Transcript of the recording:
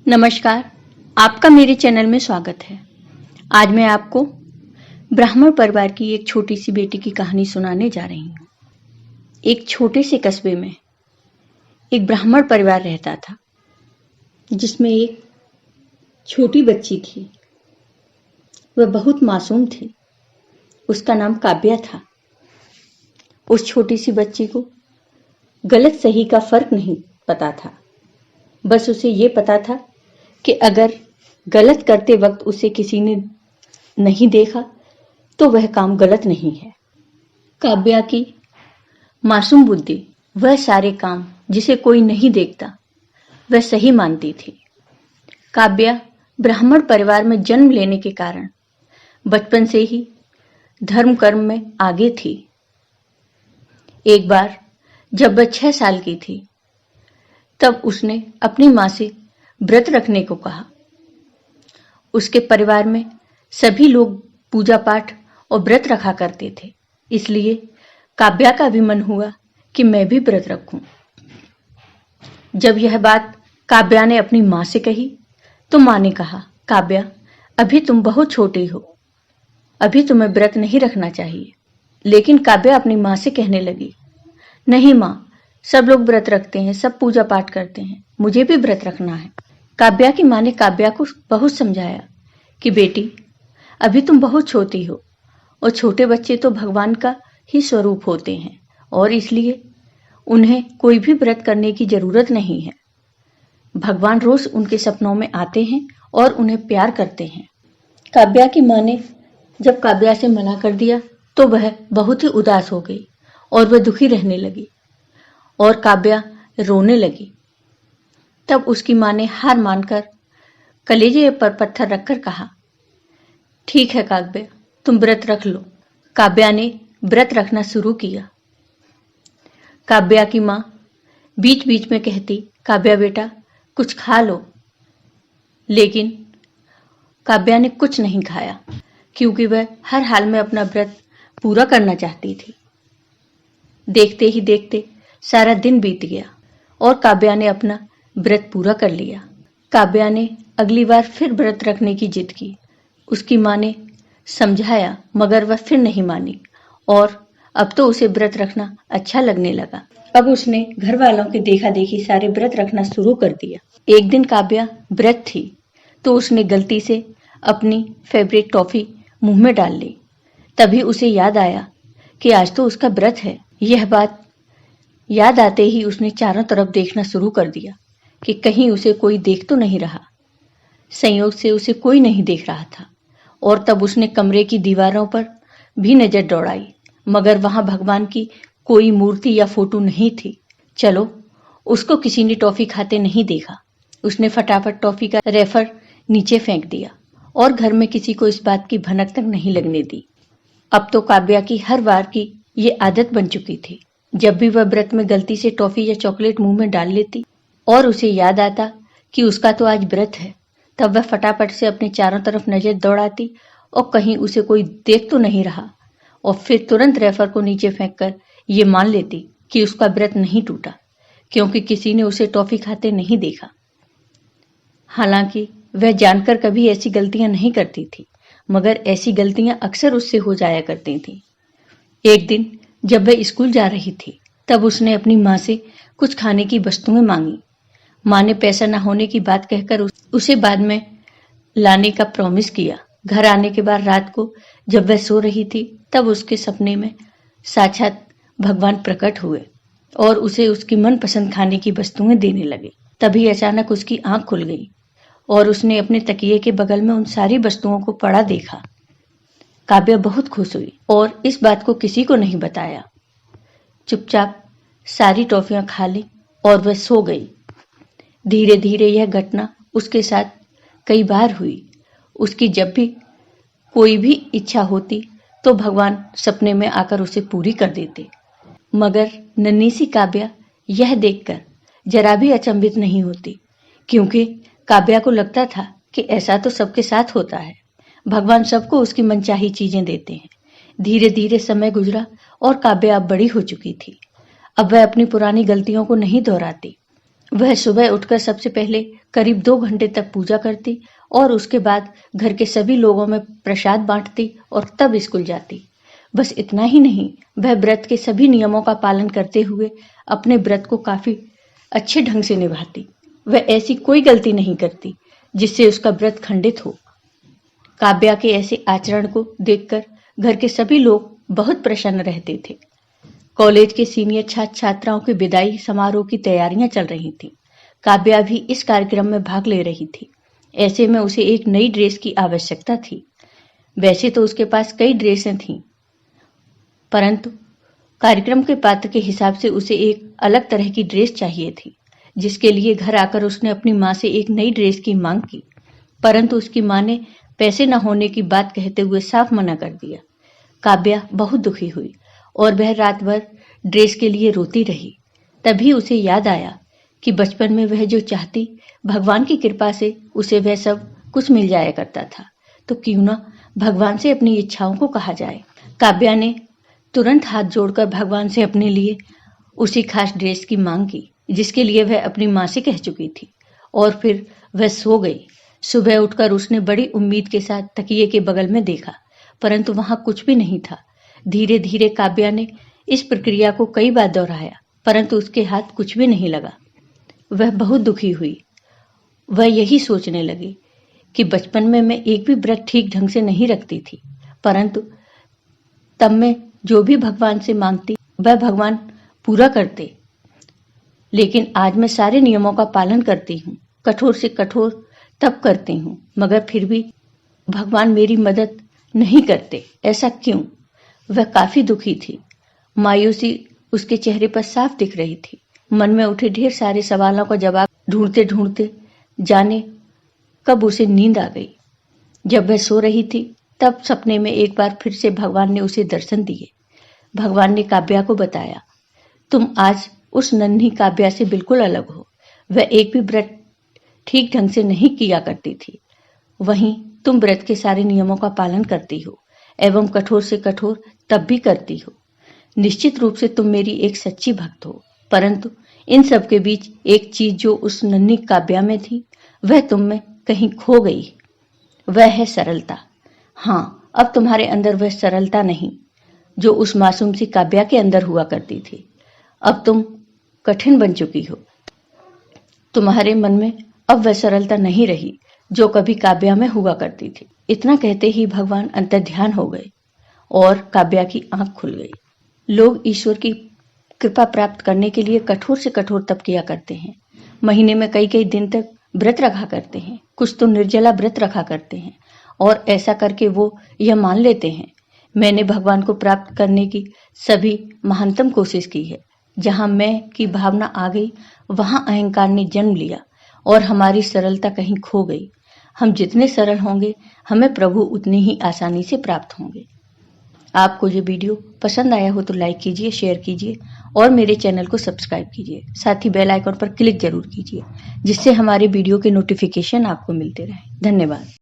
नमस्कार, आपका मेरे चैनल में स्वागत है। आज मैं आपको ब्राह्मण परिवार की एक छोटी सी बेटी की कहानी सुनाने जा रही हूँ। एक छोटे से कस्बे में एक ब्राह्मण परिवार रहता था, जिसमें एक छोटी बच्ची थी। वह बहुत मासूम थी। उसका नाम काव्या था। उस छोटी सी बच्ची को गलत सही का फर्क नहीं पता था। बस उसे ये पता था कि अगर गलत करते वक्त उसे किसी ने नहीं देखा तो वह काम गलत नहीं है। काव्या की मासूम बुद्धि वह सारे काम जिसे कोई नहीं देखता वह सही मानती थी। काव्या ब्राह्मण परिवार में जन्म लेने के कारण बचपन से ही धर्म कर्म में आगे थी। एक बार जब वह 6 साल की थी तब उसने अपनी मां से व्रत रखने को कहा। उसके परिवार में सभी लोग पूजा पाठ और व्रत रखा करते थे, इसलिए काव्या का भी मन हुआ कि मैं भी व्रत रखूं। जब यह बात काव्या ने अपनी मां से कही तो मां ने कहा, काव्या अभी तुम बहुत छोटी हो, अभी तुम्हें व्रत नहीं रखना चाहिए। लेकिन काव्या अपनी मां से कहने लगी, नहीं मां, सब लोग व्रत रखते हैं, सब पूजा पाठ करते हैं, मुझे भी व्रत रखना है। काव्या की मां ने काव्या को बहुत समझाया कि बेटी अभी तुम बहुत छोटी हो और छोटे बच्चे तो भगवान का ही स्वरूप होते हैं और इसलिए उन्हें कोई भी व्रत करने की जरूरत नहीं है। भगवान रोज उनके सपनों में आते हैं और उन्हें प्यार करते हैं। काव्या की मां ने जब काव्या से मना कर दिया तो वह बहुत ही उदास हो गई और वह दुखी रहने लगी और काव्या रोने लगी। तब उसकी मां ने हार मानकर कलेजे पर पत्थर रखकर कहा, ठीक है काव्या, तुम व्रत रख लो। काव्या ने व्रत रखना शुरू किया। काव्या की मां बीच बीच में कहती, काव्या बेटा कुछ खा लो। लेकिन काव्या ने कुछ नहीं खाया क्योंकि वह हर हाल में अपना व्रत पूरा करना चाहती थी। देखते ही देखते सारा दिन बीत गया और काव्या ने अपना व्रत पूरा कर लिया। काव्या ने अगली बार फिर व्रत रखने की जिद की। उसकी मां ने समझाया मगर वह फिर नहीं मानी और अब तो उसे व्रत रखना अच्छा लगने लगा। अब उसने घर वालों के देखा देखी सारे व्रत रखना शुरू कर दिया। एक दिन काव्या व्रत थी तो उसने गलती से अपनी फेवरेट टॉफी मुंह में डाल ली। तभी उसे याद आया कि आज तो उसका व्रत है। यह बात याद आते ही उसने चारों तरफ देखना शुरू कर दिया कि कहीं उसे कोई देख तो नहीं रहा। संयोग से उसे कोई नहीं देख रहा था और तब उसने कमरे की दीवारों पर भी नजर दौड़ाई मगर वहां भगवान की कोई मूर्ति या फोटो नहीं थी। चलो, उसको किसी ने टॉफी खाते नहीं देखा। उसने फटाफट टॉफी का रेफर नीचे फेंक दिया और घर में किसी को इस बात की भनक तक नहीं लगने दी। अब तो काव्या की हर बार की ये आदत बन चुकी थी। जब भी वह व्रत में गलती से टॉफी या चॉकलेट मुंह में डाल लेती और उसे याद आता कि उसका तो आज व्रत है, तब वह फटाफट से अपने चारों तरफ नजर दौड़ाती और कहीं उसे कोई देख तो नहीं रहा और फिर तुरंत रेफर को नीचे फेंककर ये मान लेती कि उसका व्रत नहीं टूटा क्योंकि किसी ने उसे टॉफी खाते नहीं देखा। हालांकि वह जानकर कभी ऐसी गलतियां नहीं करती थी मगर ऐसी गलतियां अक्सर उससे हो जाया करती थीं। एक दिन जब वह स्कूल जा रही थी तब उसने अपनी मां से कुछ खाने की वस्तुएं मांगी। मां ने पैसा न होने की बात कहकर उसे बाद में लाने का प्रॉमिस किया। घर आने के बाद रात को जब वह सो रही थी तब उसके सपने में साक्षात भगवान प्रकट हुए और उसे उसकी मनपसंद खाने की वस्तुएं देने लगे। तभी अचानक उसकी आंख खुल गई और उसने अपने तकिए के बगल में उन सारी वस्तुओं को पड़ा देखा। काव्या बहुत खुश हुई और इस बात को किसी को नहीं बताया। चुपचाप सारी टॉफियां खा ली और वह सो गई। धीरे धीरे यह घटना उसके साथ कई बार हुई। उसकी जब भी कोई भी इच्छा होती तो भगवान सपने में आकर उसे पूरी कर देते। मगर नन्ही सी काव्या यह देखकर जरा भी अचंभित नहीं होती क्योंकि काव्या को लगता था कि ऐसा तो सबके साथ होता है। भगवान सबको उसकी मनचाही चीजें देते हैं। धीरे धीरे समय गुजरा और काव्या अब बड़ी हो चुकी थी। अब वह अपनी पुरानी गलतियों को नहीं दोहराती। वह सुबह उठकर सबसे पहले करीब 2 घंटे तक पूजा करती और उसके बाद घर के सभी लोगों में प्रसाद बांटती और तब स्कूल जाती। बस इतना ही नहीं, वह व्रत के सभी नियमों का पालन करते हुए अपने व्रत को काफी अच्छे ढंग से निभाती। वह ऐसी कोई गलती नहीं करती जिससे उसका व्रत खंडित हो। काव्या के ऐसे आचरण को देखकर घर के सभी लोग बहुत प्रसन्न रहते थे। कॉलेज के सीनियर छात्र छात्राओं के विदाई समारोह की तैयारियां चल रही थीं। काव्या भी इस कार्यक्रम में भाग ले रही थी। ऐसे में उसे एक नई ड्रेस की आवश्यकता थी। वैसे तो उसके पास कई ड्रेसें थीं, परंतु कार्यक्रम के पात्र के हिसाब से उसे एक अलग तरह की ड्रेस चाहिए थी, जिसके लिए घर आकर उसने अपनी माँ से एक नई ड्रेस की मांग की। परंतु उसकी माँ ने पैसे न होने की बात कहते हुए साफ मना कर दिया। काव्या बहुत दुखी हुई और वह रात भर ड्रेस के लिए रोती रही। तभी उसे याद आया कि बचपन में वह जो चाहती, भगवान की कृपा से उसे वह सब कुछ मिल जाया करता था। तो क्यों ना भगवान से अपनी इच्छाओं को कहा जाए। काव्या ने तुरंत हाथ जोड़कर भगवान से अपने लिए उसी खास ड्रेस की मांग की, जिसके लिए वह अपनी माँ से कह चुकी थी। और फिर वह सो गई। सुबह उठकर उसने बड़ी उम्मीद के साथ तकिए के बगल में देखा, परंतु वहां कुछ भी नहीं था। धीरे धीरे काव्या ने इस प्रक्रिया को कई बार दोहराया, परंतु उसके हाथ कुछ भी नहीं लगा। वह बहुत दुखी हुई। वह यही सोचने लगी कि बचपन में मैं एक भी व्रत ठीक ढंग से नहीं रखती थी, परंतु तब मैं जो भी भगवान से मांगती वह भगवान पूरा करते। लेकिन आज मैं सारे नियमों का पालन करती हूँ, कठोर से कठोर तप करती हूँ, मगर फिर भी भगवान मेरी मदद नहीं करते। ऐसा क्यों? वह काफी दुखी थी। मायूसी उसके चेहरे पर साफ दिख रही थी। मन में उठे ढेर सारे सवालों का जवाब ढूंढते ढूंढते जाने कब उसे नींद आ गई। जब वह सो रही थी तब सपने में एक बार फिर से भगवान ने उसे दर्शन दिए। भगवान ने काव्या को बताया, तुम आज उस नन्ही काव्या से बिल्कुल अलग हो। वह एक भी व्रत ठीक ढंग से नहीं किया करती थी, वहीं तुम व्रत के सारे नियमों का पालन करती हो एवं कठोर से कठोर तप भी करती हो। निश्चित रूप से तुम मेरी एक सच्ची भक्त हो, परंतु इन सब के बीच एक चीज जो उस नन्ही काव्या में थी, वह तुम में कहीं खो गई। वह है सरलता। हाँ, अब तुम्हारे अंदर वह सरलता नहीं जो उस मासूम सी काव्या के अंदर हुआ करती थी। अब तुम कठिन बन चुकी हो। तुम्हारे मन में अब वह सरलता नहीं रही जो कभी काव्या में हुआ करती थी। इतना कहते ही भगवान अंतर्ध्यान हो गए और काव्या की आंख खुल गई। लोग ईश्वर की कृपा प्राप्त करने के लिए कठोर से कठोर तप किया करते हैं। महीने में कई कई दिन तक व्रत रखा करते हैं। कुछ तो निर्जला व्रत रखा करते हैं और ऐसा करके वो यह मान लेते हैं, मैंने भगवान को प्राप्त करने की सभी महानतम कोशिश की है। जहां मैं की भावना आ गई, वहां अहंकार ने जन्म लिया और हमारी सरलता कहीं खो गई। हम जितने सरल होंगे, हमें प्रभु उतनी ही आसानी से प्राप्त होंगे। आपको ये वीडियो पसंद आया हो तो लाइक कीजिए, शेयर कीजिए और मेरे चैनल को सब्सक्राइब कीजिए। साथ ही बेल आइकन पर क्लिक जरूर कीजिए, जिससे हमारे वीडियो के नोटिफिकेशन आपको मिलते रहे। धन्यवाद।